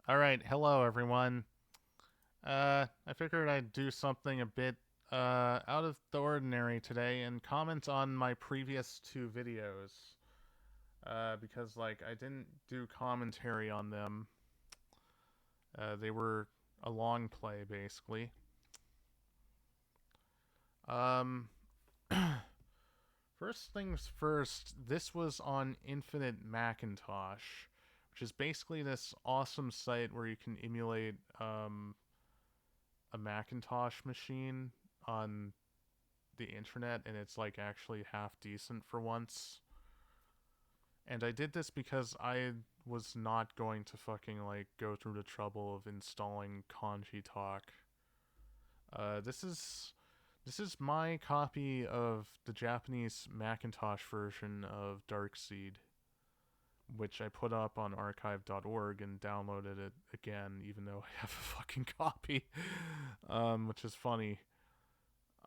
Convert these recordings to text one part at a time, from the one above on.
Alright, hello everyone. I figured I'd do something a bit out of the ordinary today and comment on my previous two videos. Because, like, I didn't do commentary on them. They were a long play, basically. Um, First things first, this was on Infinite Macintosh, which is basically this awesome site where you can emulate a Macintosh machine on the internet, and it's like actually half decent for once. And I did this because I was not going to fucking like go through the trouble of installing Kanji Talk. This is my copy of the Japanese Macintosh version of Darkseid, which I put up on archive.org and downloaded it again, even though I have a fucking copy, which is funny.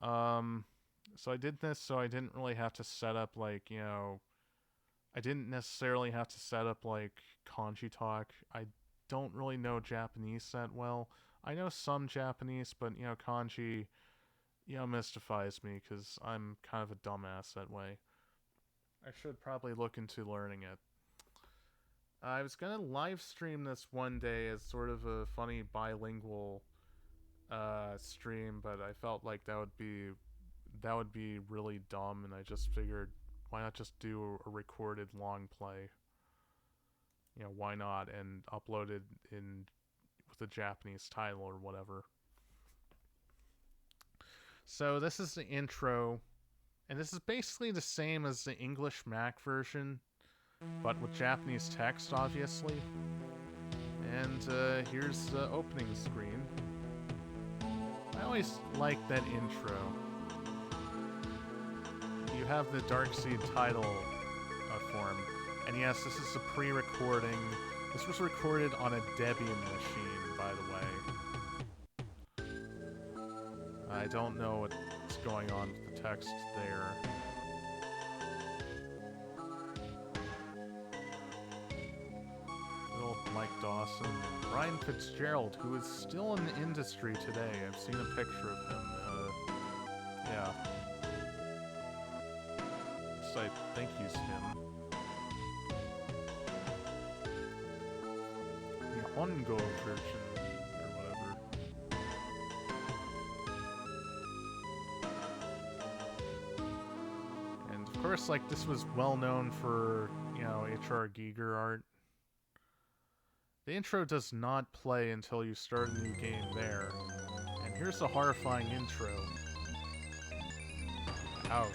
So I did this so I didn't really have to set up I didn't necessarily have to set up like Kanji Talk. I don't really know Japanese that well. I know some Japanese, but kanji, mystifies me because I'm kind of a dumbass that way. I should probably look into learning it. I was gonna live stream this one day as sort of a funny bilingual stream, but I felt like that would be really dumb, and I just figured, why not just do a recorded long play? Why not, and upload it in with a Japanese title or whatever. So this is the intro, and this is basically the same as the English Mac version, but with Japanese text, obviously. And here's the opening screen. I always like that intro. You have the Darkseid title form. And yes, this is a pre-recording. This was recorded on a Debian machine, by the way. I don't know what's going on with the text there. Little Mike Dawson. Brian Fitzgerald, who is still in the industry today. I've seen a picture of him. Yeah. So I think he's him. The Hongo version, or whatever. And of course, like, this was well known for, H.R. Giger art. The intro does not play until you start a new game there. And here's the horrifying intro. Ouch.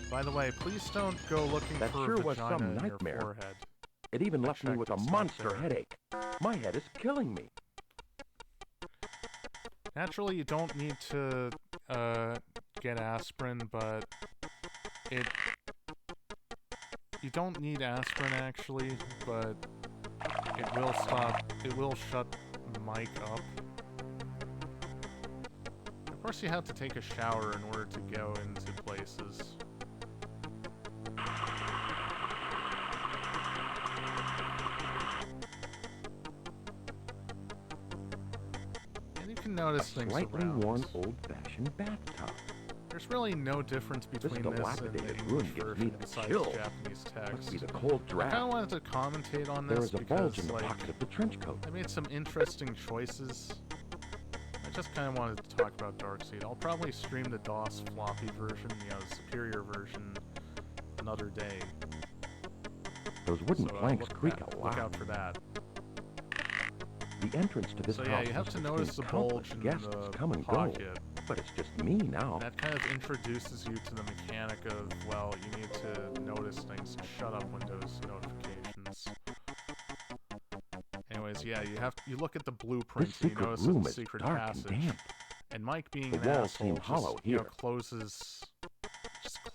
By the way, please don't go looking That for sure a was vagina some in nightmare. your forehead. It even I left me checked, with a it's not monster there. headache. My head is killing me. Naturally, you don't need to get aspirin, but you don't need aspirin actually, but it will shut Mike up. Of course, you have to take a shower in order to go into places. And you can notice things Slightly around. worn, old-fashioned bathtub. There's really no difference between this and the dilapidated English room gives me version the besides chills. Japanese Must be text. the cold I draft. kind of wanted to commentate on There this is a because, bulge in the like, pocket of the trench coat. I made some interesting choices. I just kind of wanted to talk about Darkseid. I'll probably stream the DOS floppy version, the superior version, another day. Those wooden So planks creak a look lot. out for that. The entrance to this So house yeah, you have must to have notice seen the countless bulge in guests the come and go. pocket. But it's just me now. That kind of introduces you to the mechanic of, well, you need to notice things and shut up Windows notifications. Anyways, yeah, you look at the blueprint This and you secret notice room it's a is secret dark passage. and damp. And Mike, being The an walls asshole, seem hollow just, here.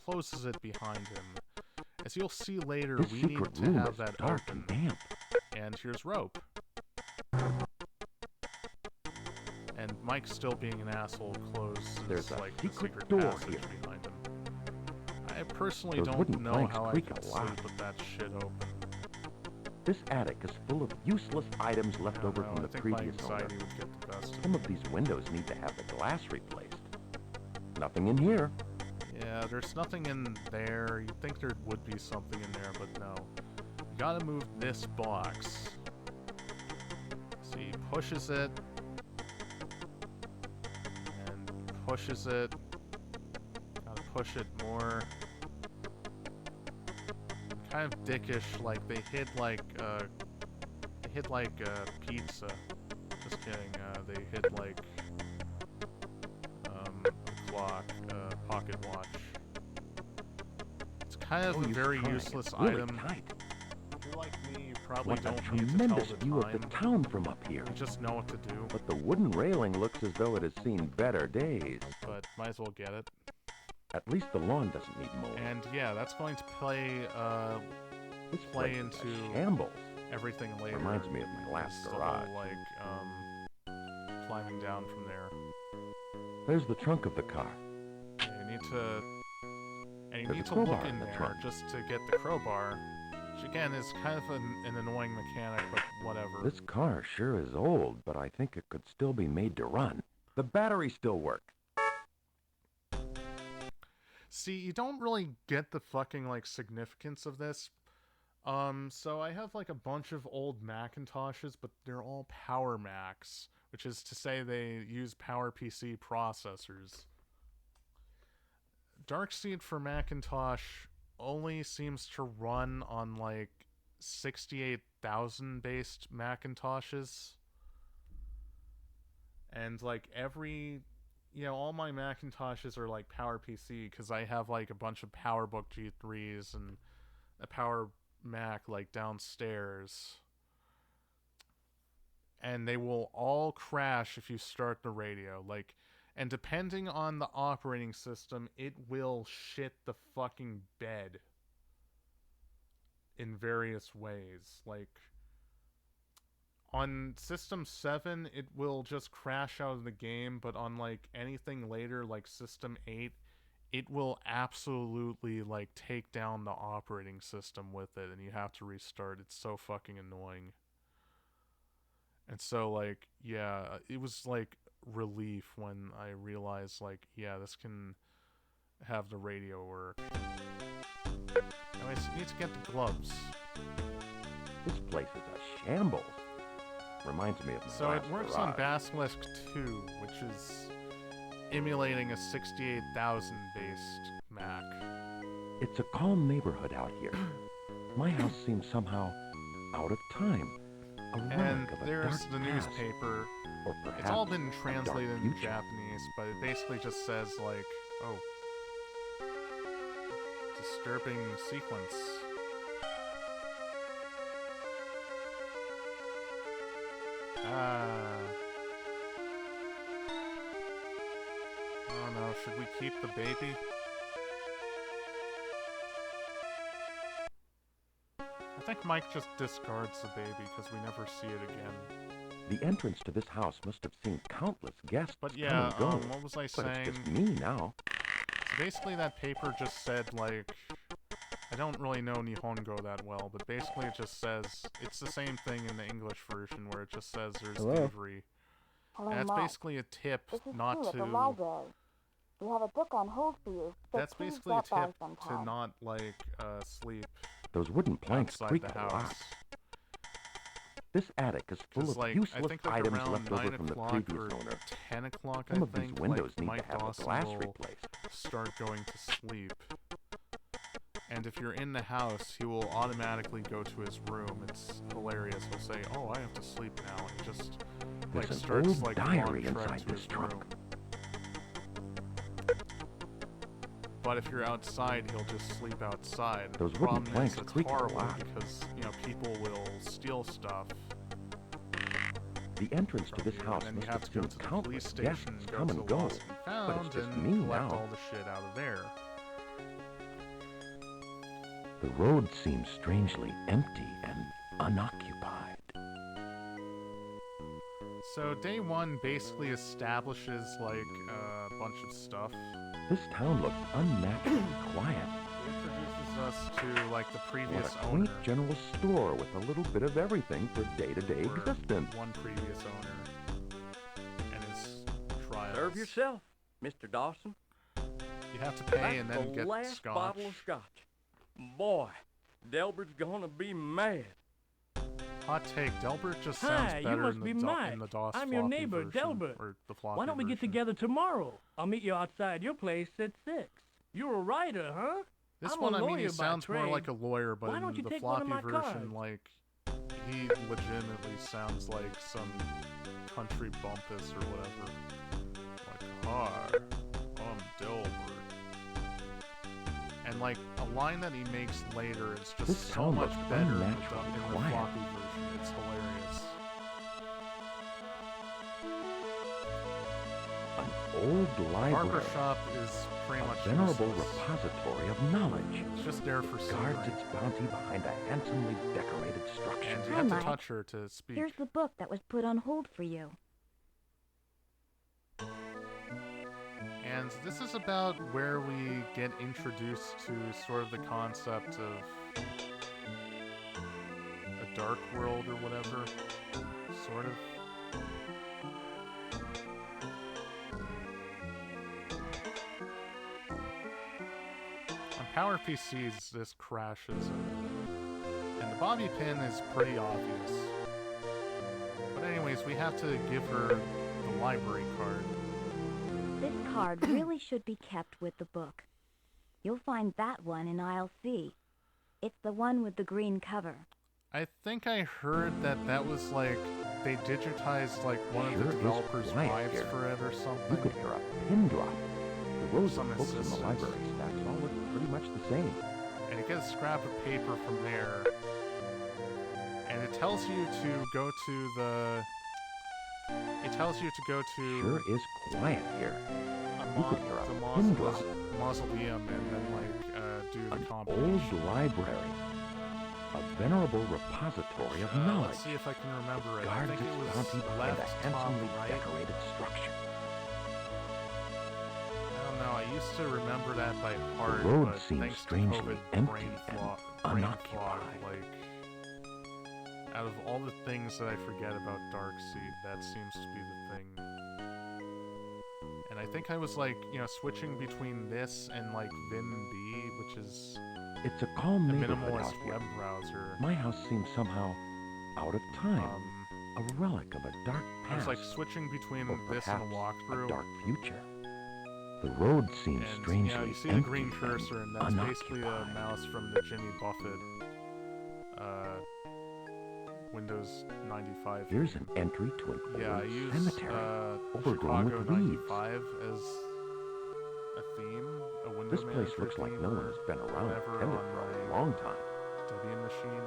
closes it behind him. As you'll see later, This we need secret to room have is that dark open. and damp. And here's rope. And Mike, still being an asshole, closes There's a like the secret secret door passage here. behind him. I personally Those don't wooden know planks how I creak could a lot. sleep with that shit open. This attic is full of useless items left I don't over know, from I the think my previous owner. anxiety would get the best of Some me. of these windows need to have the glass replaced. Nothing in here. Yeah, there's nothing in there. You'd think there would be something in there, but no. You gotta move this box. So he pushes it. And pushes it. Gotta push it more. Kind of dickish, like they hid like pizza. Just kidding, they hid like a clock, pocket watch. It's kind of Oh, a you very trying. useless It's really item. tight. If you're like me, you probably What a don't need to tell tremendous the view time. of the town from up here. You just know what to do, But the wooden railing looks as though it has seen better days. but might as well get it. At least the lawn doesn't need mowing. And yeah, that's going to play This play place is into a shambles. everything later. Reminds me of my last Just the garage. whole, like, climbing down from there. There's the trunk of the car. Yeah, you need to... And you There's need a to look crowbar in in the there trunk. just to get the crowbar. Which again is kind of an annoying mechanic, but whatever. This car sure is old, but I think it could still be made to run. The battery still works. See, you don't really get the fucking, like, significance of this. So I have, like, a bunch of old Macintoshes, but they're all Power Macs, which is to say they use PowerPC processors. Darkseid for Macintosh only seems to run on, like, 68,000 based Macintoshes. And, like, all my Macintoshes are like PowerPC because I have like a bunch of PowerBook G3s and a Power Mac like downstairs. And they will all crash if you start the radio. Like, and depending on the operating system, it will shit the fucking bed in various ways. Like, on System 7, it will just crash out of the game, but on, like, anything later, like System 8, it will absolutely, like, take down the operating system with it, and you have to restart. It's so fucking annoying. And so, like, yeah, it was, like, relief when I realized, like, yeah, this can have the radio work. Anyways, you need to get the gloves. This place is a shambles. Reminds me of my So it last works on garage. Basilisk 2, which is emulating a 68,000 based Mac. It's a calm neighborhood out here. My house seems somehow out of time. A And relic of a there's dark the past, newspaper. or perhaps It's all been a dark translated into future. Japanese, but it basically just says, like, oh, disturbing sequence. I don't know, should we keep the baby? I think Mike just discards the baby because we never see it again. The entrance to this house must have seen countless guests But come yeah, and go. what was I But saying? it's just me now. So basically that paper just said, like, I don't really know Nihongo that well, but basically it just says, it's the same thing in the English version where it just says there's Hello? thievery. Hello, And it's Mike. basically a tip This is not Sue at the to... library. We have a book on hold for you, so That's please basically a stop by tip sometime. to not, like, sleep Those wooden planks outside creak the a lot. house. This attic is full 'Cause, of like, I useless think like items around left 9 over from the o'clock previous or owner. 10 o'clock, Some I of these think, windows like, need Mike to have the Dawson glass will replaced. start going to sleep. And if you're in the house, he will automatically go to his room. It's hilarious. He'll say, "Oh, I have to sleep now," and he just like There's an starts old like diary long trek inside to this his trunk. room. But if you're outside, he'll just sleep outside. Those The wooden problem planks is it's creak a horrible lot. because people will steal stuff. The entrance to from this you, house and then must you have have to go seen to the police countless station guests and go come to and the go. lost and found But it's just and me collect now. all the shit out of there. The road seems strangely empty and unoccupied. So day one basically establishes like a bunch of stuff. This town looks unnaturally quiet. It introduces us to like the What previous a owner. quaint general store with a little bit of everything for day-to-day or existence. one previous owner and his trials. Serve yourself, Mr. Dawson. You have to pay That's and then the get last scotch. bottle of scotch. Boy, Delbert's gonna be mad. Hot take: Delbert just Hi, sounds you better must in be the Mike. in the DOS I'm your floppy neighbor, version, Delbert. or the floppy Why don't we get version. together tomorrow? I'll meet you outside your place at 6. You're a writer, huh? This I'm one, a I mean, he lawyer by sounds more trade. like a lawyer, but Why in don't you the take one of floppy my version, cards? like, he legitimately sounds like some country bumpus or whatever. Like, hi, I'm Delbert. And, like, a line that he makes later is just This so sound much was better in the unnaturally quiet. floppy version. It's hilarious. An old library. Barbershop is pretty much A venerable useless. repository of knowledge. It's just there for Guards scenery. its bounty behind a handsomely decorated structure. And you Hi, have to Mike. touch her to speak. Here's the book that was put on hold for you. And this is about where we get introduced to sort of the concept of a dark world or whatever. Sort of. On Power PCs, this crashes, and the bobby pin is pretty obvious. But anyways, we have to give her the library card. This card really should be kept with the book. You'll find that one in aisle C. It's the one with the green cover. I think I heard that that was like they digitized like one of Sure the is developers' quiet wives here. for it or You something. could hear a pin drop. The rows Some of books in the assistance. library stacks all look pretty much the same. And you get a scrap of paper from there, and it tells you to go to the. It tells you to go to Sure is quiet here. a You could hear a the pin drop. mausoleum and then like do the An combination. old library. A venerable repository of knowledge. Let's see if I can remember it. I Guards think its it was bounty behind a left, top, handsomely right. decorated structure. I don't know. I used to remember that by heart, road but seems thanks to strangely COVID empty brain and fog, brain fog, unoccupied. like out of all the things that I forget about Darkseid, that seems to be the thing. And I think I was like, switching between this and like VimB, which is It's a calm a neighborhood minimalist out here. web browser. My house seems somehow out of time. Um, A relic of a dark I was past. like switching between or this and a perhaps walkthrough. a dark future. The road seems And strangely you see the empty green cursor, and that's basically a unoccupied. mouse from the Jimmy Buffett Windows 95. Here's an entry to an Yeah, I old use cemetery, overgrown Chicago with weeds. 95 as a theme, a window This place manager looks like theme no or one's been around whatever tended on for a my long time. Debian machine.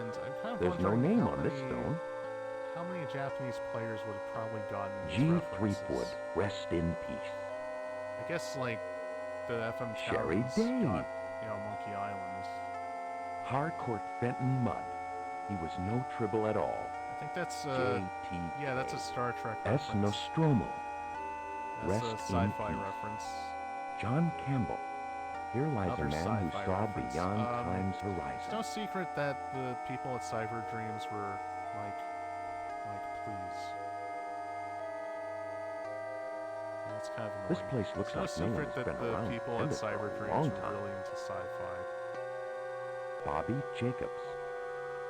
And I'm kind of There's no wondering name how on this many- stone. How many Japanese players would have probably gotten these G. references? Threepwood, rest in peace. I guess like the FM Sherry towers Day. got, Monkey Island. Harcourt Fenton Mudd. He was no tribble at all. I think that's J.T. yeah, that's a Star Trek S. reference. Nostromo. That's a Rest in sci-fi peace. reference. John Campbell. Here lies Another a man who sci-fi saw reference. beyond time's It's horizon. no secret that the people at Cyber Dreams were like, please. That's kind of annoying. This place looks It's no like no secret one's that been the around people at tended for Cyber a Dreams long were time. really into sci-fi. Bobby Jacobs.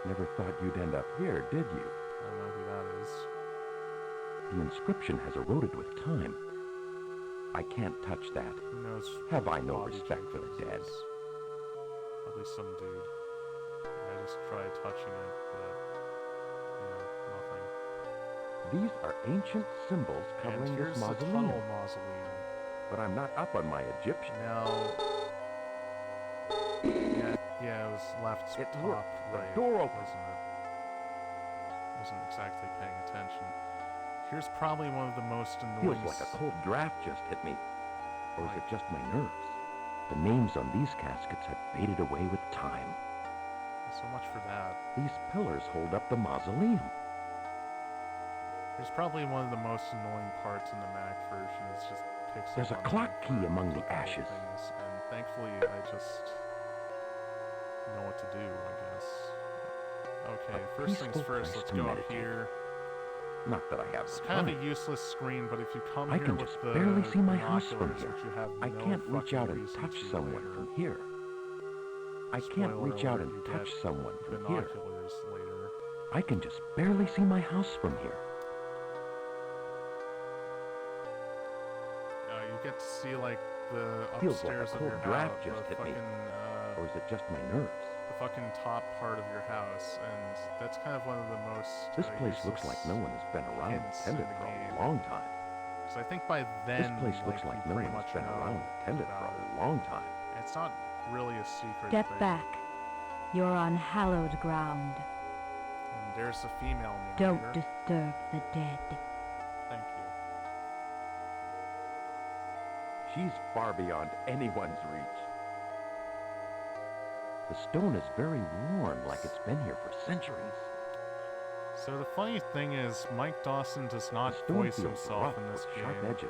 Never thought you'd end up here, did you? I don't know who that is. The inscription has eroded with time. I can't touch that. Who knows? Have who I no Bobby respect for the Jacobs dead? is. Probably some dude. I just tried touching it, but nothing. These are ancient symbols covering And here's this the mausoleum. tunnel mausoleum. But I'm not up on my Egyptian. Now, yeah, it was left It top worked. The right, door opened. wasn't it? Wasn't exactly paying attention. Here's probably one of the most Feels annoying. like a cold draft just hit me. Or is it just my nerves? The names on these caskets have faded away with time. So much for that. These pillars hold up the mausoleum. Here's probably one of the most annoying parts in the Mac version. It's just pixel. There's a hunting clock for key among the looking at ashes. things, and thankfully, I just know what to do, I guess. Okay, A first things peaceful first, place let's to go up meditate. here. Not that I have It's the kind time. of a useless screen, but if you come I here can with just the barely see my house from binoculars, here. which you have I no can't reach fucking out and reason touch to someone later. from here. I can't Spoiler reach out alert, and you touch get someone from here. binoculars later. I can just barely see my house from here. You get to see like the Feels like a upstairs of cold your draft house, just the hit me. fucking, Or is it just my nerves? the fucking top part of your house, and that's kind of one of the most. This place looks like no one has been around and hints tended in the for game. a long time. So I think by then, This place looks like you no pretty one much has been know around and tended for about a long time. it. It's not really a secret Step thing. back. You're on hallowed ground. And there's a female Don't narrator. disturb the dead. Thank you. She's far beyond anyone's reach. The stone is very worn, like it's been here for centuries. So the funny thing is, Mike Dawson does not The stone voice feels himself rough in this with sharp game, edges,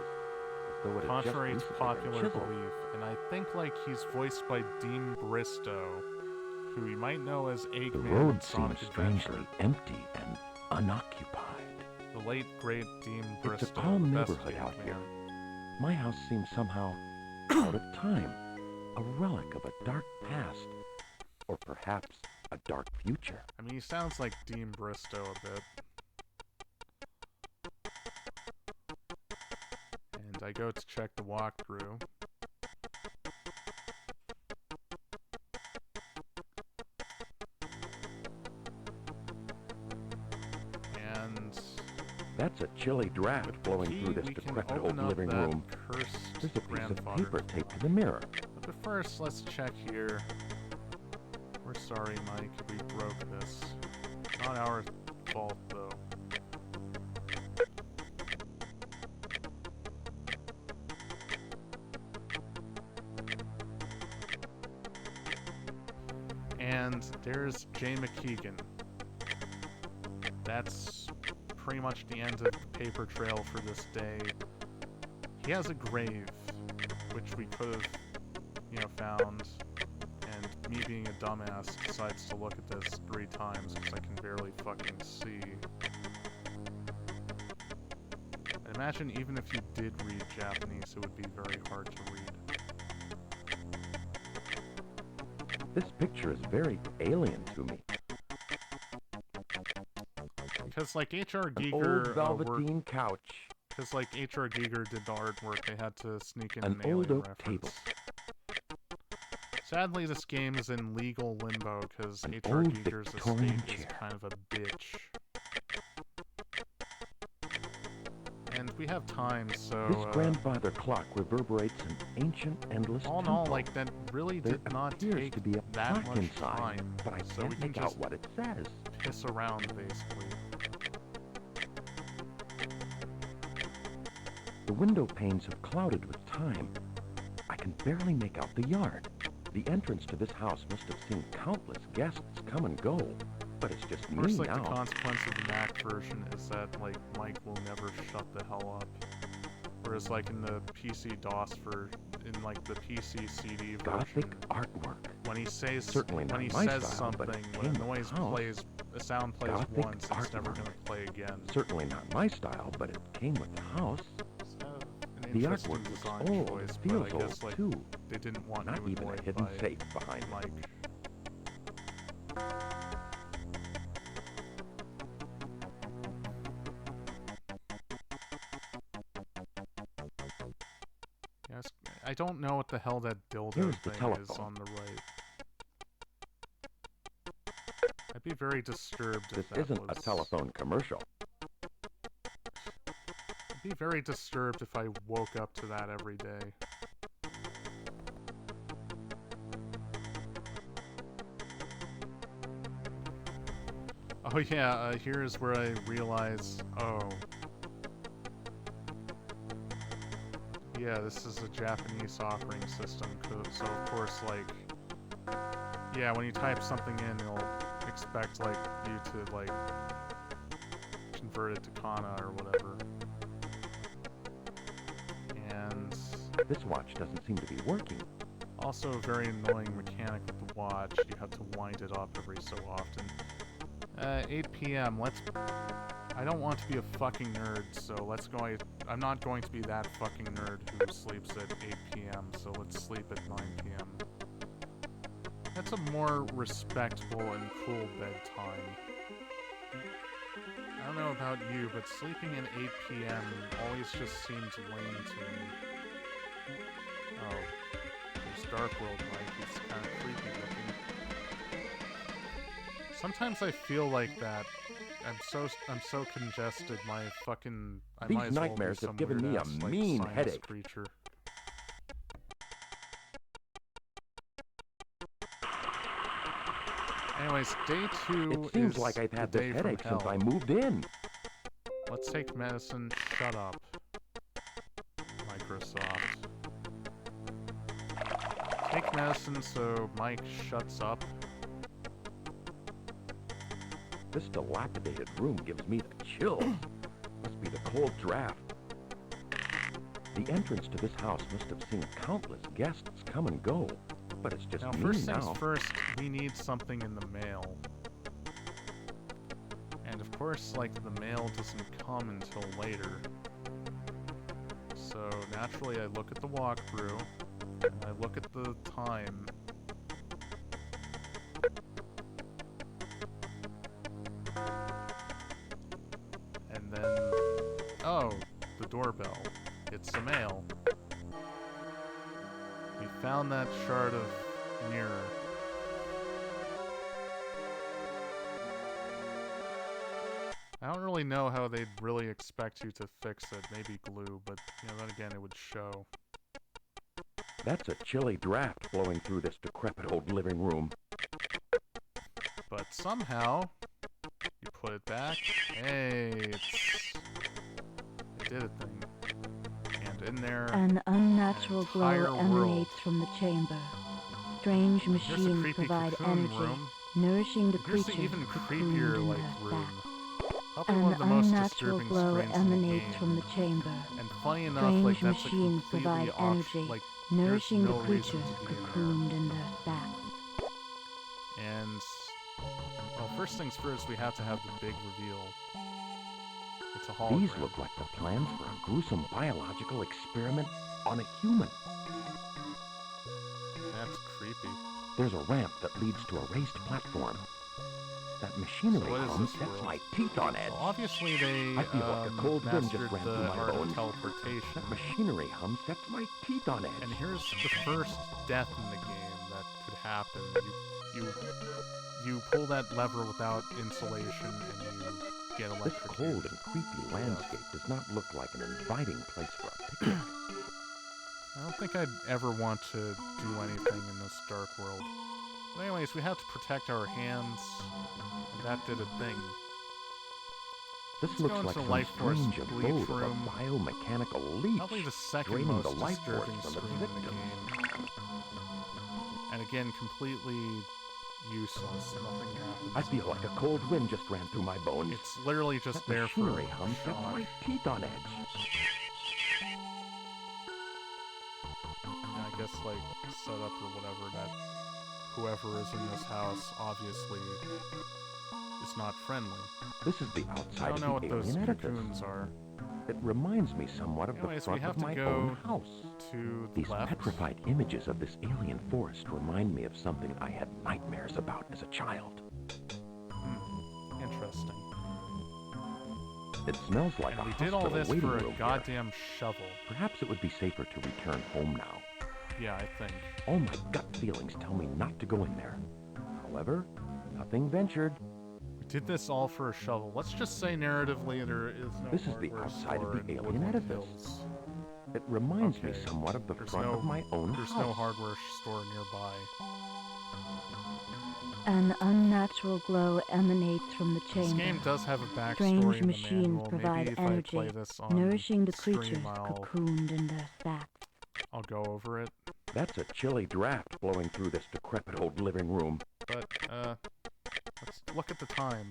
as though it had contrary just to recently been popular chiseled. belief. And I think like he's voiced by Dean Bristow, who you might know as The Eggman in road Sonic seems Adventure. strangely empty and unoccupied. The late great Dean It's a Bristow, calm the best neighborhood out Eggman. here. My house seems somehow out of time, a relic of a dark past, or perhaps a dark future. I mean, he sounds like Dean Bristow a bit. And I go to check the walkthrough. And That's a chilly draft with the blowing key, through this we can decrepit open old up living that room. cursed There's a piece of grandfather paper door. taped to the mirror. But first, let's check here. We're sorry, Mike, we broke this. Not our fault, though. And there's Jay McKeegan. That's pretty much the end of the paper trail for this day. He has a grave, which we could have, found. And me being a dumbass decides to look at this 3 times because I can barely fucking see. I imagine even if you did read Japanese, it would be very hard to read. This picture is very alien to me. Because like H.R. An Giger old velveteen couch, because like H.R. Giger did the artwork, they had to sneak in an an old alien oak reference. table, Sadly, this game is in legal limbo because An H.R. old Giger's Victorian estate is chair. kind of a bitch. And we have time, so this grandfather clock reverberates an ancient, endless all in all, tempo. like that really There did not appears take to be a that plaque much inside, time, but I so can't we can make out just what it says. piss around basically. The window panes have clouded with time. I can barely make out the yard. The entrance to this house must have seen countless guests come and go, but it's just Of course, me like now. the consequence of the Mac version is that like Mike will never shut the hell up. Whereas like in the PC DOS in like the PC CD version, Gothic artwork. when he says Certainly not when he my says style, but something, it when came a with noise the house. plays, a sound plays Gothic once, it's never artwork. gonna play again. Certainly not my style, but it came with the house. It's kind of an The interesting artwork design looks old. choice, It but feels I guess old like too. they didn't want Not you even a annoyed hidden by safe behind it. Mike. Yes, I don't know what the hell that dildo Here's the thing is telephone. on the right. I'd be very disturbed This if that isn't was... a telephone commercial. I'd be very disturbed if I woke up to that every day. Oh yeah, here's where I realize, oh. Yeah, this is a Japanese operating system, so of course, like, yeah, when you type something in, it'll expect, like, you to, like, convert it to kana or whatever. And This watch doesn't seem to be working. also a very annoying mechanic with the watch. You have to wind it up every so often. 8 p.m. I don't want to be a fucking nerd, so let's go. I'm not going to be that fucking nerd who sleeps at 8 p.m., so let's sleep at 9 p.m. That's a more respectable and cool bedtime. I don't know about you, but sleeping at 8 p.m. always just seems lame to me. Oh, there's Dark World Mike. He's kind of creepy looking. Sometimes I feel like that. I'm so congested. My fucking I These might as well be nightmares have some given me a weird-ass, like, mean sinus headache. creature. Anyways, day 2 It seems is like I've had the this day from headache since hell. I moved in. Let's take medicine. Shut up. Microsoft. Take medicine so Mike shuts up. This dilapidated room gives me the chills. Must be the cold draft. The entrance to this house must have seen countless guests come and go. But it's just Now, me first now. things first, we need something in the mail. And of course, like, the mail doesn't come until later. So, naturally, I look at the walkthrough, and I look at the time. And then, oh, the doorbell. It's the mail. We found that shard of mirror. I don't really know how they'd really expect you to fix it. Maybe glue, but you know, then again, it would show. That's a chilly draft blowing through this decrepit old living room. But somehow, you put it back. Hey, it did a thing. And in there, An unnatural an glow entire world. emanates from the chamber. Strange Here's a machines creepy provide cocoon energy, room. nourishing the Here's creatures the even cocooned creepier, in like, their room. sac. Probably An one of the most unnatural disturbing glow screens in the emanates game. from the chamber. And funny enough, Strange like, that's a machines completely provide energy, like, nourishing there's no the reason creatures to be in there. cocooned in their sac. And, well, first things first, we have to have the big reveal. It's a hologram. These look like the plans for a gruesome biological experiment on a human. That's creepy. There's a ramp that leads to a raised platform. That machinery So what is hum this sets world? my teeth on edge. Well, obviously they I feel like a cold wind just mastered ran the through my art bones. of teleportation. That machinery hum sets my teeth on edge. And here's the first death in the game that could happen. You pull that lever without insulation and you get This electrocuted. cold and creepy landscape does not look like an inviting place for a picnic. I don't think I'd ever want to do anything in this dark world. But anyways, we have to protect our hands, and that did a thing. This Let's looks go like into some Life Force strange Bleach abode of a Room. biomechanical leech. Probably the second draining most the life force disturbing from its screen in the victims. game. And again, completely useless. Nothing happens. I feel like a cold wind just ran through my bones. It's literally just That there for machinery hum sets shock. my teeth on edge. And I guess, like, setup or whatever, that whoever is in this house obviously is not friendly. This is the I outside don't know of what the those alien edifice. cocoons are. It reminds me somewhat of Anyways, the we front have of to my go own house. To the These left. petrified images of this alien forest remind me of something I had nightmares about as a child. Interesting. It smells like And a we did hospital all this waiting for room a here. goddamn shovel. Perhaps it would be safer to return home now. Yeah, I think. All my gut feelings tell me not to go in there. However, nothing ventured. We did this all for a shovel. Let's just say narratively there is no This is the hardware outside of store the in alien Woodland edifice. Hills. It reminds me Okay, somewhat of the there's front of no- my own There's house. no hardware store nearby. An unnatural glow emanates from the This chamber. game does have a backstory Strange in the machines manual. provide Maybe if energy, I play this on nourishing the stream, creatures I'll cocooned in their sac. go over it. That's a chilly draft blowing through this decrepit old living room. But, let's look at the time.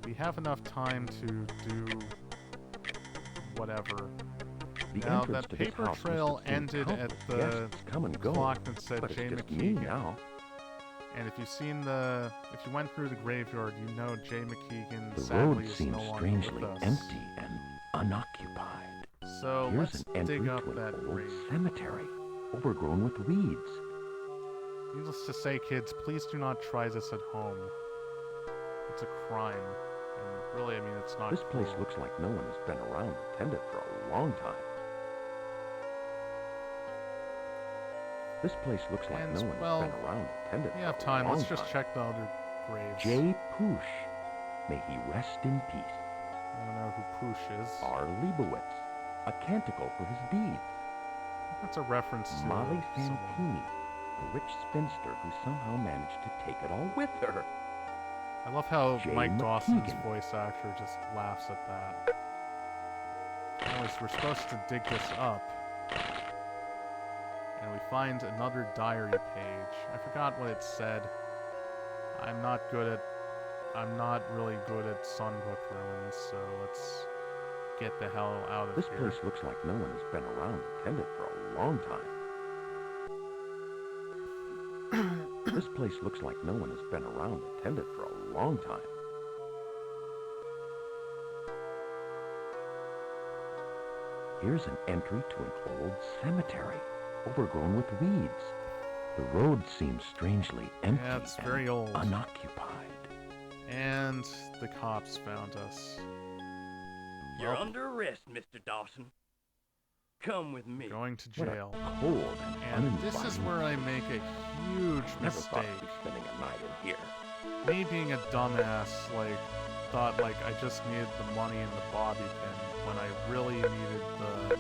We have enough time to do whatever. The Now, entrance that to this paper house trail must have seen ended at countless the guests come and go, clock that said but it's Jay just me McKeegan. now. And if you went through the graveyard, you know Jay McKeegan The sadly road is seems no longer strangely with us. empty and unoccupied. So Here's let's an entry dig up to that an old grave. cemetery, overgrown with weeds. Needless to say, kids, please do not try this at home. It's a crime. And really, I mean, it's not This place cool. looks like no one has been around to tend it for a long time. This place looks like And, no one well, has been around to tend it We for have a time. long Let's just time. check the other graves. J. Poosh. May he rest in peace. I don't know who Poosh is. R. Leibowitz. A canticle for his deeds. That's a reference to Molly someone. Santini. The rich spinster who somehow managed to take it all with her. I love how Jay Mike Dawson's McKeegan. voice actor just laughs at that. Anyways, we're supposed to dig this up. And we find another diary page. I forgot what it said. I'm not really good at Sunbook ruins, so let's get the hell out of This here. place looks like no one has been around to tend it for a long time. This place looks like no one has been around to tend it for a long time. Here's an entry to an old cemetery, overgrown with weeds. The road seems strangely empty Yeah, it's and very old. unoccupied. And the cops found us. You're Well, under arrest, Mr. Dawson. Come with me. going to What a jail. cold and And this is uninviting where I make a huge Never thought mistake. I'd be spending a night in here. Me being a dumbass, like, thought like I just needed the money and the bobby pin when I really needed the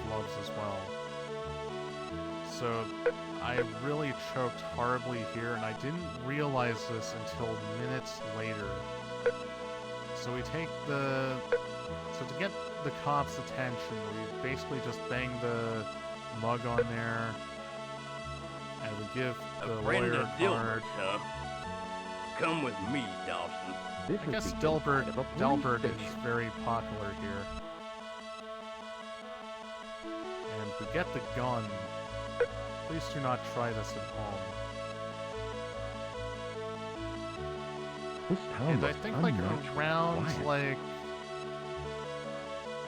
gloves as well. So I really choked horribly here, and I didn't realize this until minutes later. So to get the cops' attention, we basically just bang the mug on there, and we give the lawyer Brenda a Dilbert, card. huh? Come with me, Dawson. This I is guess the inside of a police Delbert station. is very popular here. And we get the gun. Please do not try this at home. This town And I looks think like unmatched around quiet.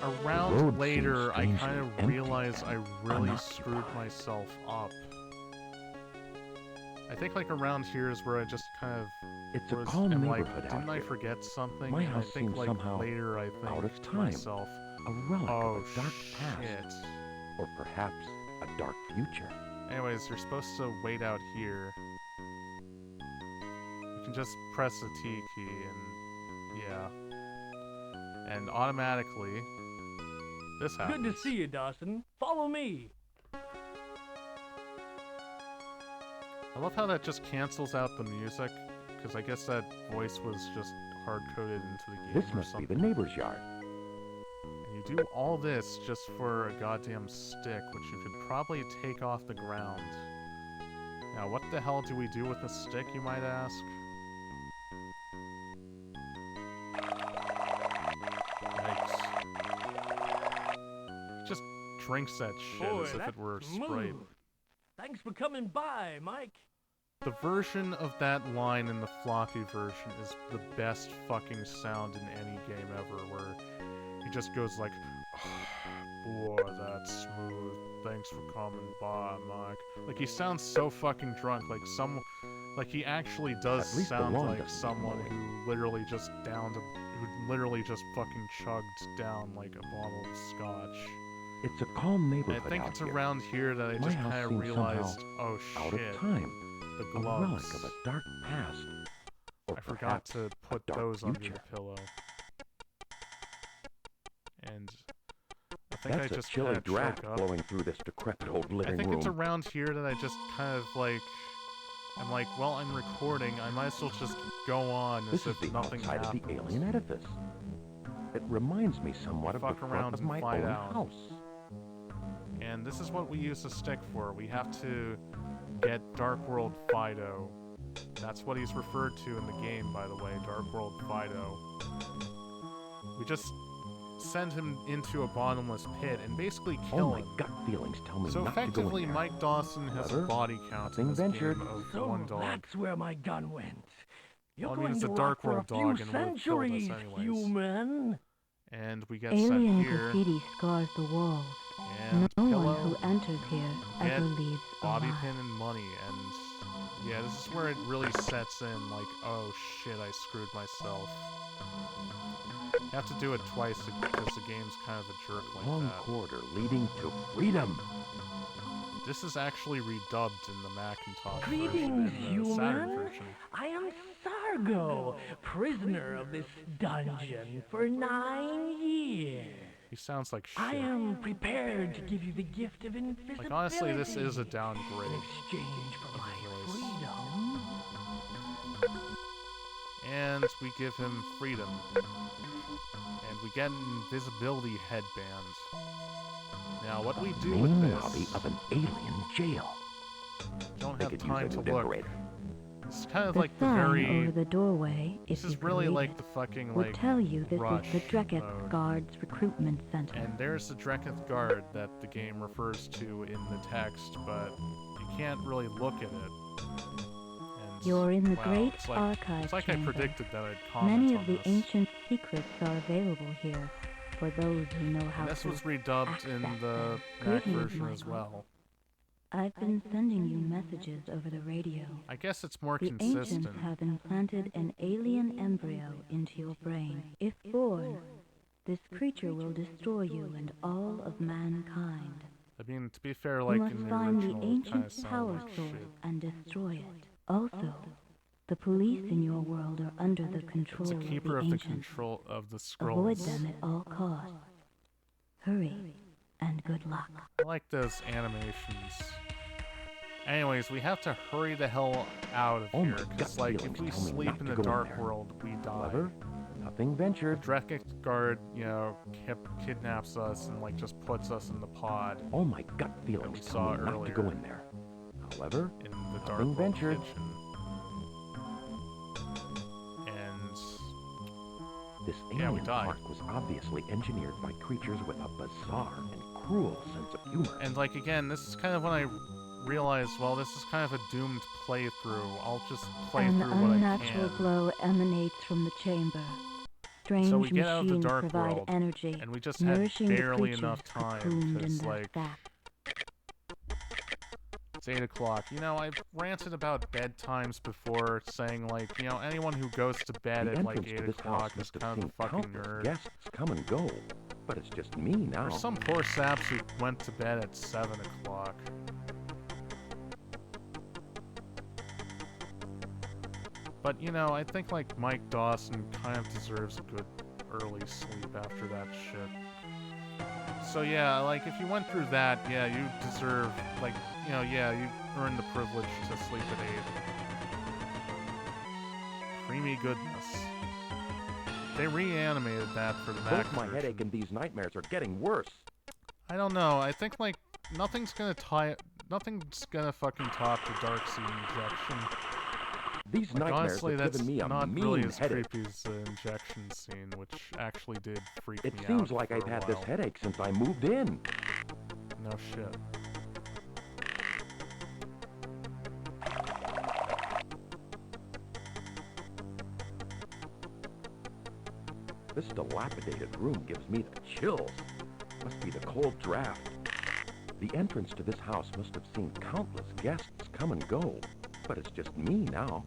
road around seems later, I kind strangely of empty realized I and really screwed unoccupied. myself up. I think like around here is where I just kind of It's a was, calm and like, neighborhood out didn't I here. forget something? My And I house think seems like somehow later I think out of to time. myself, A relic oh of a dark past, shit. or perhaps a dark future. Anyways, you're supposed to wait out here. You can just press the T key and yeah. And automatically this happens. Good to see you, Dawson. Follow me. I love how that just cancels out the music, because I guess that voice was just hard-coded into the game This or must be something. the neighbor's yard. And you do all this just for a goddamn stick, which you could probably take off the ground. Now, what the hell do we do with the stick, you might ask? Yikes. Just drinks that shit Boy, as if it that's were smooth. Sprite. Thanks for coming by, Mike. The version of that line in the floppy version is the best fucking sound in any game ever, where he just goes like, boy, that's smooth. Thanks for coming by, Mike. Like, he sounds so fucking drunk, like he actually does At least the sound lawn like doesn't someone annoy. who literally just fucking chugged down like a bottle of scotch. It's a calm And neighborhood I think out it's here. around here that I My just house kind of seems realized, somehow oh out shit, of time. the A gloves. relic of a dark past. Or I forgot perhaps to put dark those under future. the pillow. And I think That's I a just chilly kind of draft choke up. blowing through this decrepit old I living think room. it's around here that I just kind of like, I'm like, well, I'm recording. I might as well just go on This as is if the nothing outside happened. of the alien edifice. It reminds me somewhat of the Fuck front around of and my find own out. house. And this is what we use the stick for. We have to get Dark World Fido. That's what he's referred to in the game, by the way, Dark World Fido. We just send him into a bottomless pit and basically Oh, kill my him. gut feelings tell me So not to go effectively, in there. Mike Dawson has a Clever. body count in Nothing this ventured. game of So one dog. that's where my gun went. You're Well, I mean, going it's to a rot Dark for a World few dog and would've killed us centuries, anyways. human. And we get sent Alien here, graffiti scars the walls. and No one Pillow, who enters here get ever leaves bobby alive. pin and money, and yeah, this is where it really sets in, like, oh shit, I screwed myself. You have to do it twice because the game's kind of a jerk like Long that. corridor leading to freedom. This is actually redubbed in the Macintosh Greetings, version, in the Saturn human. version. I am Sargo, prisoner of this dungeon for 9 years. He sounds like shit. I am prepared to give you the gift of invisibility. Like, honestly, this is a in downgrade. exchange for of my the voice. freedom. And we give him freedom. And we get an invisibility headband. Now, what we do with Main this, lobby of an alien jail. don't They have could time use to a new look. decorator. It's kind of The like the sign very... over the doorway, This if is you could really read like it, the fucking, would like, tell you this Rush is the Dreketh mode. Guards Recruitment Center. And there's the Dreketh Guard that the game refers to in the text, but you can't really look at it. And, You're in the wow, Great it's like, Archive It's like Chamber. I predicted that I'd comment Many on of the this. ancient secrets are available here for those who know how And this to. was redubbed in access the them. Mac Greetings, version as Michael. well. I've been sending you messages over the radio. I guess it's more The consistent. ancients have implanted an alien embryo into your brain. If born, this creature will destroy you and all of mankind. I mean, to be fair, You like must in the find the original, it kind of ancient sounded power like source shit. and destroy it. Also, the police in your world are under the control It's a keeper of of the the ancients. control of the Avoid scrolls. them at all costs. Hurry, and good luck. I like those animations. Anyways, we have to hurry the hell out of Oh here, my because, gut like, if feelings we tell me sleep not in to the go in dark there. world, we die. Clever. Nothing The ventured. Dreketh Guard, you know, kidnaps us and, like, just puts us in the pod All my gut feelings we tell saw me not to go earlier. in there. However, in the dark Nothing world ventured. kitchen. And this Yeah, we alien died. park was obviously engineered by creatures with a bizarre and cruel sense of humor. And like again, this is kind of when I realized, well, this is kind of a doomed playthrough. I'll just play An through what I unnatural can. glow emanates from the chamber. Strange So we get out of the machines dark provide world, energy, And we just had nourishing the barely creatures enough time, cocooned in because their like sack. it's 8 o'clock. You know, I've ranted about bedtimes before, saying like, you know, anyone who goes to bed The at like entrance to 8 this o'clock house is must have kind of seen a fucking countless nerd. guests come and go, but it's just me now. There's some poor saps who went to bed at 7 o'clock. But, you know, I think, like, Mike Dawson kind of deserves a good early sleep after that shit. So, yeah, like, if you went through that, yeah, you deserve, like, you know, yeah, you earned the privilege to sleep at 8. Creamy goodness. They reanimated that for the Mac Both my version. headache and these nightmares are getting worse. I don't know. I think like nothing's gonna fucking top the Dark Sea injection. These Like, nightmares honestly, have that's given me a not mean really as headache. creepy as the injection scene, which actually did freak It me out. seems like for I've a had while. this headache since I moved in. No shit. This dilapidated room gives me the chills. Must be the cold draft. The entrance to this house must have seen countless guests come and go, but it's just me now.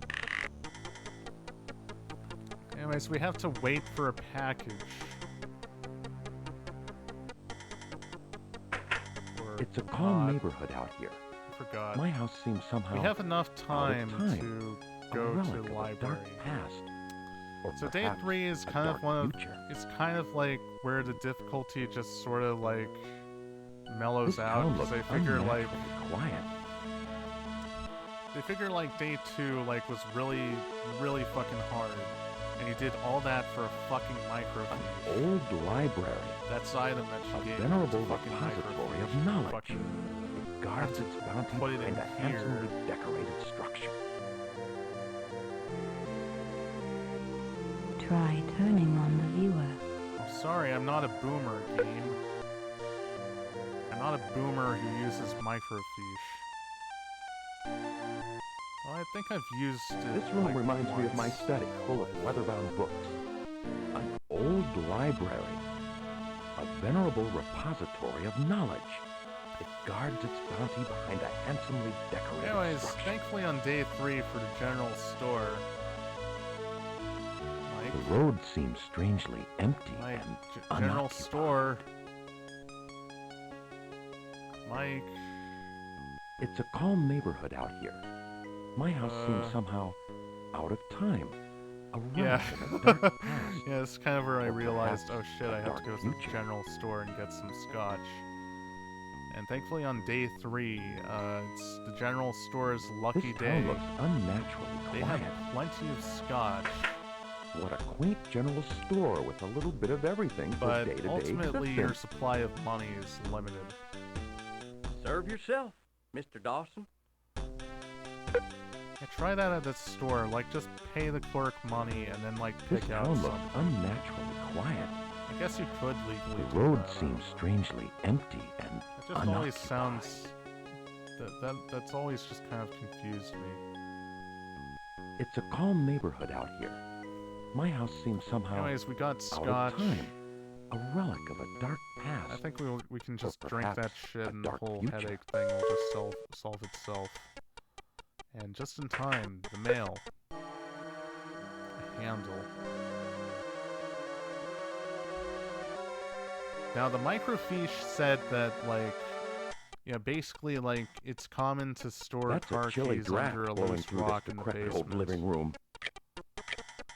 Anyways, we have to wait for a package. Or It's a calm not. neighborhood out here. I forgot. My house seems somehow We have enough time, time. to a go relic to of the a library. dark past. Or So day perhaps 3 is a kind of dark one of future. it's kind of like where the difficulty just sort of like mellows This out town because looks they figure like unnaturally quiet. day 2 like was really fucking hard, and you did all that for a fucking microfiche. Old library. That's the item that A she gave venerable me, the fucking repository of microfiche. knowledge. Fucking It guards its bounty put it behind in a here. handsomely decorated structure. Try turning on the viewer. sorry, I'm not a boomer, game. I'm not a boomer who uses microfiche. Well, I think I've used it. This room like, reminds me of my once. study, full of weather-bound books. An old library. A venerable repository of knowledge. It guards its bounty behind a handsomely decorated Anyways, structure. thankfully on day 3 for the general store. Mike, The road seems strangely empty Mike, and general unoccupied. store. Mike, It's a calm neighborhood out here. My house seems Uh, somehow out of time. A relic yeah. in a dark past. Yeah, it's kind of where I Or realized, oh perhaps shit, a I have to dark go to the future. general store and get some scotch. And thankfully on day 3, it's the general store's lucky This day. town looks unnaturally They quiet. have plenty of scotch, What a quaint general store with a little bit of everything for but day-to-day ultimately your existence. supply of money is limited. Serve yourself, Mr. Dawson. Yeah, try that at the store, like just pay the clerk money and then like This pick out town some. looks unnaturally quiet. I guess you could legally The do road that. seems strangely empty and It just always unoccupied. sounds that's always just kind of confused me. It's a calm neighborhood out here. My house seems somehow Anyways, we got out scotch. of time. A relic of a dark past. I think we can just Or drink that perhaps shit a and the dark whole future. headache thing will just solve itself. And just in time, the mail. A handle. Now the microfiche said that like, yeah, basically like it's common to store That's car a chilly keys draft under a blowing loose through rock this in the decrepit basement. old living room.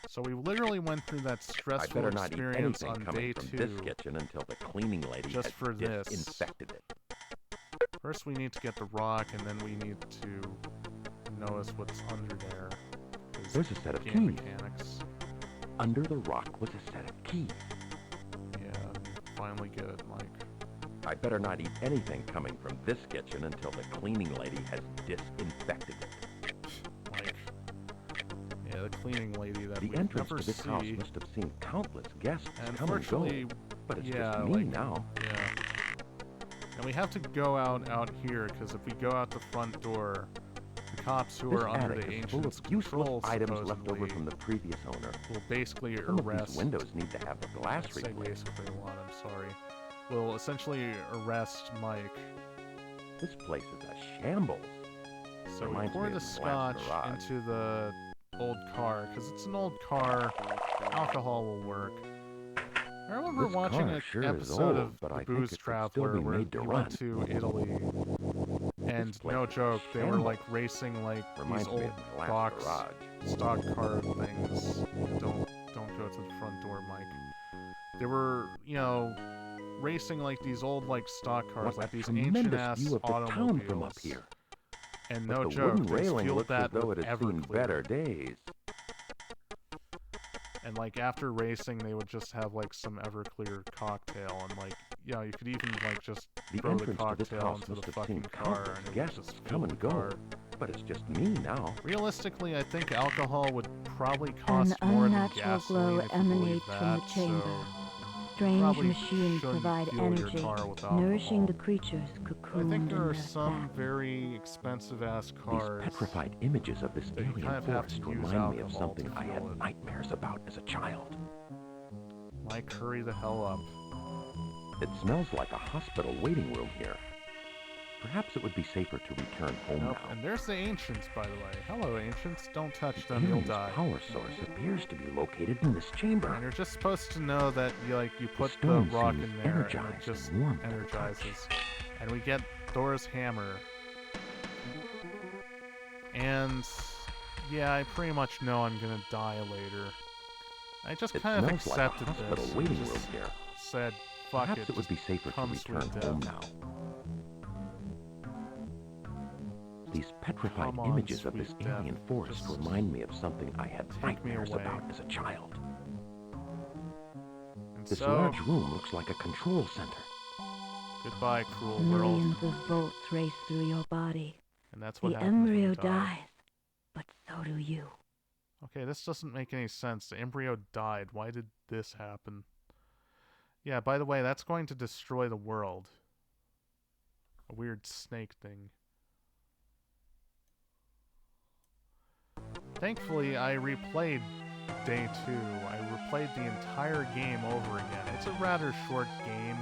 So we literally went through that I stressful better not eat experience anything on coming day from 2. this kitchen until the cleaning lady just has for this. disinfected it. First we need to get the rock, and then we need to notice what's under there. 'cause There's a set of game keys. mechanics. Under the rock was a set of keys. Yeah, finally get it, Mike. I better not eat anything coming from this kitchen until the cleaning lady has disinfected it. Mike. Yeah, the cleaning lady that The we entrance never to this see. house must have seen countless guests And come and go. unfortunately, But it's yeah, just me like, now. yeah. And we have to go out here, because if we go out the front door, the cops who This are under attic the is full Ancient's of useless control items left over supposedly from the previous owner. will basically Some of arrest... these windows need to have the glass I say replaced. basically a lot, I'm sorry. Will essentially arrest Mike. This place is a shambles. So we Reminds pour me the of the glass scotch garage. into the old car, because it's an old car. Alcohol will work. I remember This watching car an sure is episode old, of but The I think Booze it could still Traveler be where made to he run. went to Italy. And place no is a joke, they were shambles. like racing like Reminds these me old of my last box garage. stock car things. Don't go to the front door, Mike. They were, racing like these old like stock cars, What like a these ancient tremendous ass view of the town automobiles. from up here. And But no the joke, wooden they railing fueled looks that as though with it had seen Everclear. better days. And like after racing, they would just have like some Everclear cocktail, and like you could even like just The throw the entrance to this cocktail house into must the have fucking seen car, countless and it would guests just come fill and the go. car. But it's just me now. Realistically, I think alcohol would probably cost An more than unnatural gasoline glow if you believe emanates from the that, chamber. so Strange probably machines shouldn't provide fuel your energy, car with nourishing the alcohol. creatures I cocooned think there in are their some fat. very expensive ass These cars. petrified images of this that you alien kind of have forest to use remind me of alcohol something to I had fuel it. nightmares about as a child. Mike, hurry the hell up. It smells like a hospital waiting room here. Perhaps it would be safer to return home Nope. now. And there's the Ancients, by the way. Hello, Ancients. Don't touch The them, you'll alien's die. power source appears to be located in this chamber. And you're just supposed to know that you put the stone rock seems in there and it energized just and warm to the energizes. And we get Thor's hammer. And yeah, I pretty much know I'm gonna die later. I just It kind of smells like a accepted hospital this. waiting Just room here. said, fuck Perhaps it. it would be safer to come sweet return death. home now. These petrified Come on, images of this sweet death. alien forest Just remind me of something I had take me nightmares away. about as a child. And This so, large room looks like a control center. goodbye, cruel world. Millions of volts race through your body. And that's what The happens when embryo you die. dies, but so do you. Okay, this doesn't make any sense. The embryo died. Why did this happen? Yeah, by the way, that's going to destroy the world. A weird snake thing. Thankfully, I replayed day 2. I replayed the entire game over again. It's a rather short game.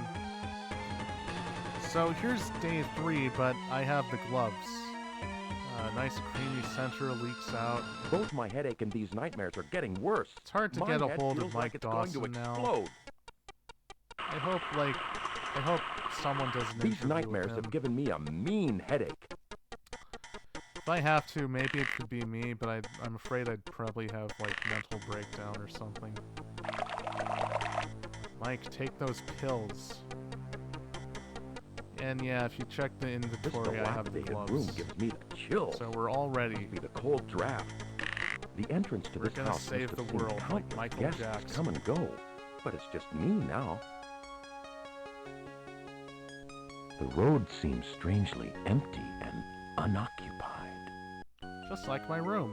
So here's day 3, but I have the gloves. Nice creamy center leaks out. Both my headache and these nightmares are getting worse. It's hard to My get a head hold feels of like Mike it's going Dawson to now. explode. I hope someone does an These interview with nightmares him. have given me a mean headache. If I have to, maybe it could be me, but I'm afraid I'd probably have, like, mental breakdown or something. Mike, take those pills. And yeah, if you check the This inventory, I have the dilapidated gloves. room gives me the chills. So we're all ready. Must be the cold draft. The entrance to We're this gonna house save must the have seen world like countless Michael guests Jackson. come and go, but it's just me now. The road seems strangely empty and unoccupied. Just like my room.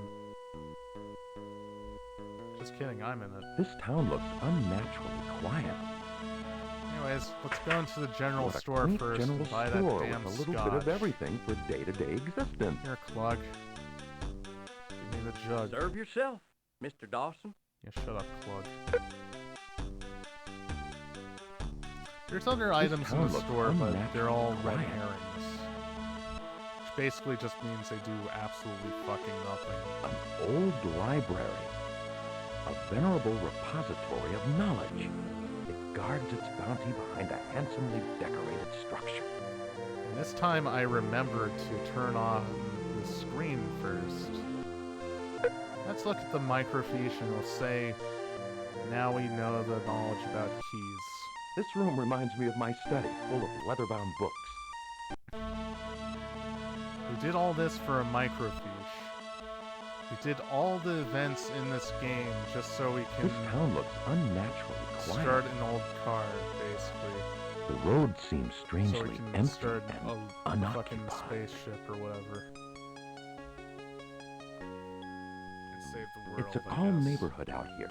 Just kidding, I'm in it. This town looks unnaturally quiet. Anyways, let's go into the general What a store quaint first general and buy store that damn with a little scotch. bit of everything for day-to-day existence. Here, Clug. Give me the jug. Serve yourself, Mr. Dawson. Yeah, shut up, Clug. There's other items in town the looks store, but they're all red quiet. herrings. Which basically just means they do absolutely fucking nothing. An old library. A venerable repository of knowledge. It guards its bounty behind a handsomely decorated structure. And this time I remembered to turn on the screen first. Let's look at the microfiche and we'll say, now we know the knowledge about keys. This room reminds me of my study, full of leather-bound books. We did all this for a microfiche. We did all the events in this game just so we can This town looks unnaturally quiet. start an old car, basically. The road seems So strangely we can empty start and a fucking unoccupied. spaceship or whatever. And save the world, It's a I calm guess. neighborhood out here.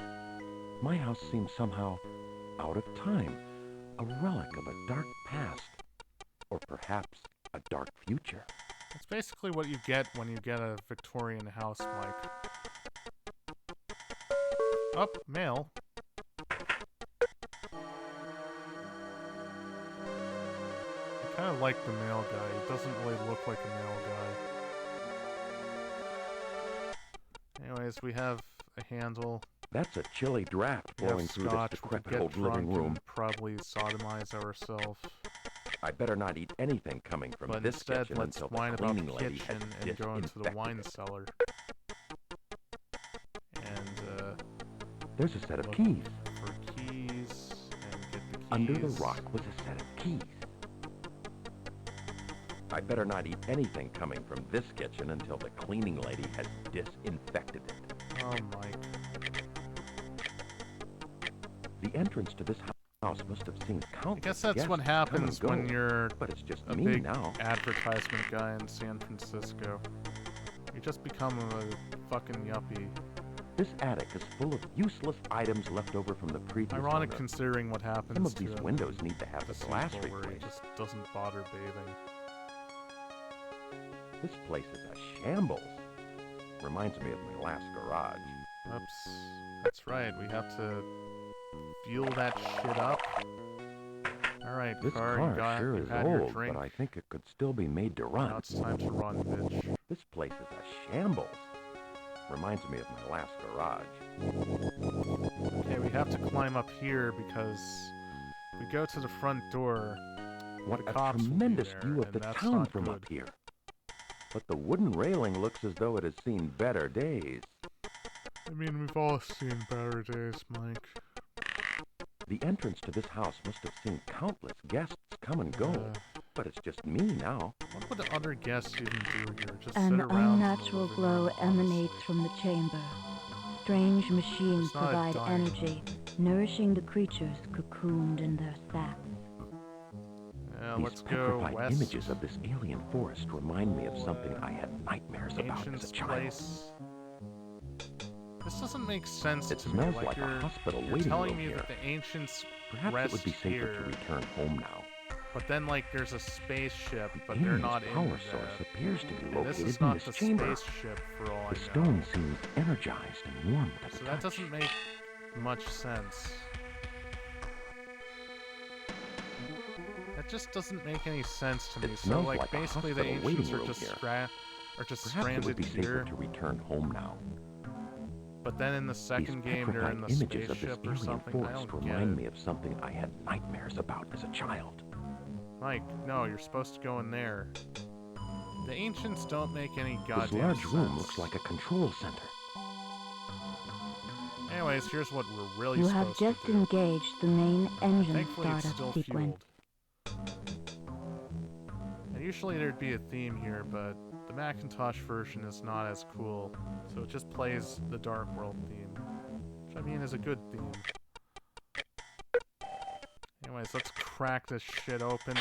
My house seems somehow out of time, a relic of a dark past, or perhaps a dark future. That's basically what you get when you get a Victorian house, Mike. Up, mail. I kind of like the mail guy. He doesn't really look like a mail guy. Anyways, we have a handle. That's a chilly draft We have blowing through this scotch. We decrepit get old drunk living room. and probably sodomize ourselves. I better not eat anything coming from But this instead, kitchen let's until whine the about cleaning the lady kitchen has and go into the disinfected wine it. cellar. And, There's a set of look keys. for keys and get the keys. Under the rock was a set of keys. I better not eat anything coming from this kitchen until the cleaning lady has disinfected it. Oh, Mike. The entrance to this house must have seen I countless guess that's guests what come happens and when go, you're but it's just a me big now. advertisement guy in San Francisco. You just become a fucking yuppie. This attic is full of useless items left over from the previous Ironic owner. considering what happens Some of to these windows need to have the the glass sequel where he replaced. just doesn't bother bathing. This place is a shambles. Reminds me of my last garage. Oops. That's right, we have to fuel that shit up. Alright, This car, car sure you is had your old, drink. but I think it could still be made to run. Now it's time to run, bitch. This place is a shambles. Reminds me of my last garage. Okay, we have to climb up here because we go to the front door. What The a cops will be tremendous there, view of and the that's town not from good. up here. But the wooden railing looks as though it has seen better days. I mean, we've all seen better days, Mike. The entrance to this house must have seen countless guests come and go. But it's just me now. What would the other guests even do here? Just An sit around unnatural living glow their lives? emanates from the chamber. Strange machines It's not a provide diamond. energy, nourishing the creatures cocooned in their sacks. Yeah, These let's go petrified west. images of this alien forest remind me of something I had nightmares about as a Ancient's child. place. This doesn't make sense It to me. smells Like like a you're, hospital you're waiting telling room me here. that the ancients Perhaps rest it would be safer here. to return home now. But then, like, there's a spaceship, but The they're alien's not in power that. source appears to be And this located is in not this the chamber. spaceship, for all The I know. stone seems energized and warm at the So touch. that doesn't make much sense. That just doesn't make any sense to me. It So, smells like, like a basically the hospital ancients waiting are room just here. stranded Perhaps it would stranded be safer here. to return home now. But then in the second These game, they're in petrified the images of this spaceship or alien something. I forest don't get remind it. me of something I had nightmares about as a child. Mike, no, you're supposed to go in there. The ancients don't make any This goddamn large sense. room looks like a control center. Anyways, here's what we're really You have supposed just to do. engaged the main engine Thankfully, it's still startup sequence. fueled. And usually there'd be a theme here, but the Macintosh version is not as cool, so it just plays the Dark World theme, which I mean is a good theme. Anyways, let's crack this shit open.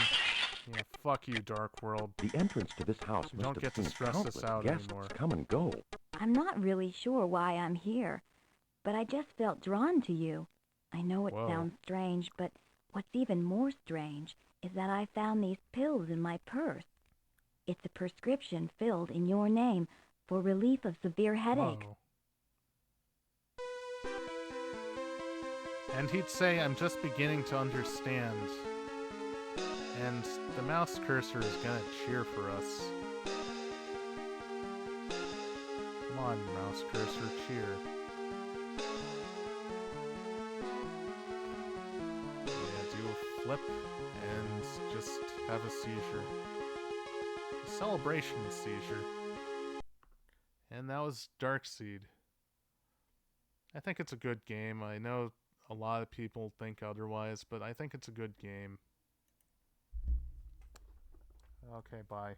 Yeah, fuck you, Dark World. The entrance to this house You don't must get have to seen stress this countless out guests anymore. come and go. I'm not really sure why I'm here, but I just felt drawn to you. I know it Whoa. sounds strange, but what's even more strange is that I found these pills in my purse. It's a prescription filled in your name for relief of severe headaches. Whoa. And he'd say, I'm just beginning to understand. And the mouse cursor is gonna cheer for us. Come on, mouse cursor, cheer. Yeah, do a flip and just have a seizure. A celebration seizure. And that was Darkseid. I think it's a good game. I know a lot of people think otherwise, but I think it's a good game. Okay, bye.